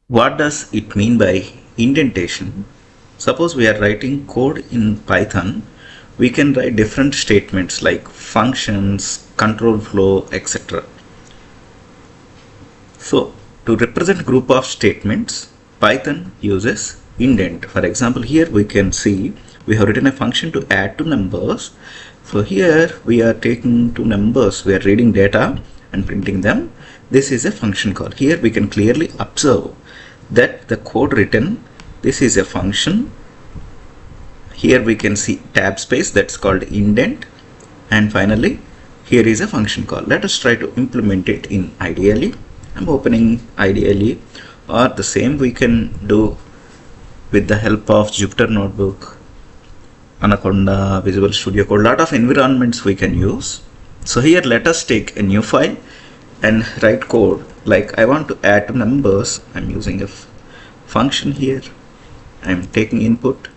What does it mean by indentation? Suppose we are writing code in Python, we can write different statements like functions, control flow, etc. So to represent group of statements, Python uses indent. For example, here we can see we have written a function to add two numbers. So here we are taking two numbers, we are reading data and printing them. This is a function call. Here we can clearly observe that the code written, this is a function. Here we can see tab space, that's called indent, and finally here is a function call. Let us try to implement it in IDLE. I'm opening IDLE, or the same we can do with the help of Jupyter Notebook, Anaconda, Visual Studio Code. Lot of environments we can use. So here let us take a new file and write code like I want to add numbers. I'm using a function here. I'm taking input.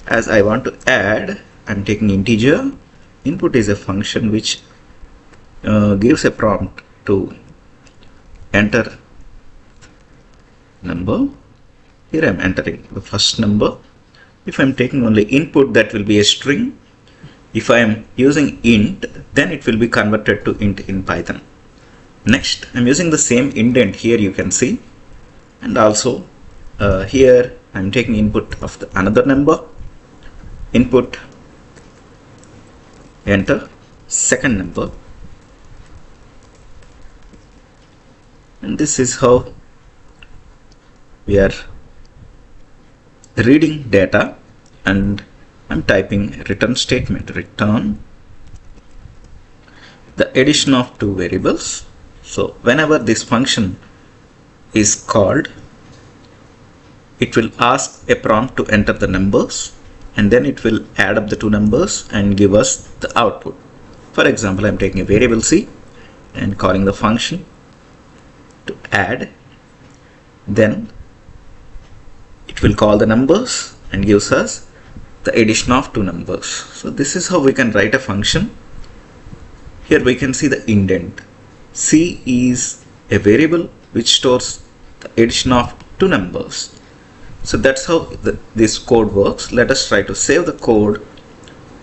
As I want to add, I'm taking integer. Input is a function which gives a prompt to enter number. Here I'm entering the first number. If I'm taking only input, that will be a string. If I am using int, then it will be converted to int in Python. Next, I'm using the same indent here, you can see, and also here I'm taking input of another number. Input, enter second number, and this is how we are reading data, and I'm typing return statement, return the addition of two variables. So whenever this function is called, it will ask a prompt to enter the numbers, and then it will add up the two numbers and give us the output. For example, I'm taking a variable C and calling the function to add, then it will call the numbers and gives us the addition of two numbers. So this is how we can write a function. Here we can see the indent. C is a variable which stores the addition of two numbers. So that's how this code works. Let us try to save the code.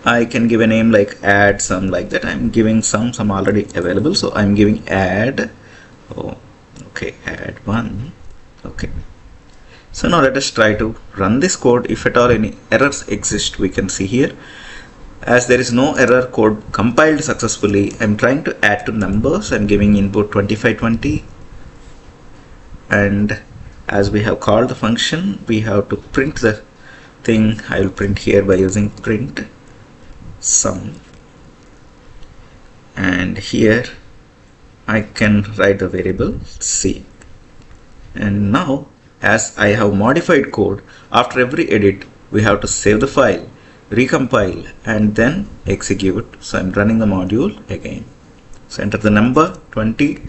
I can give a name like add some, like that. I'm giving some already available, so I'm giving add. Oh, okay, add one. Okay. So now let us try to run this code. If at all any errors exist, we can see here. As there is no error, code compiled successfully. I'm trying to add two numbers. I'm giving input 2520, and as we have called the function, we have to print the thing. I will print here by using print sum, and here I can write the variable C. And now, as I have modified code, after every edit we have to save the file, recompile, and then execute. So I'm running the module again. So enter the number 20,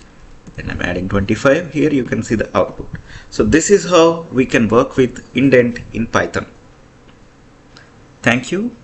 and I'm adding 25. Here you can see the output. So this is how we can work with indent in Python. Thank you.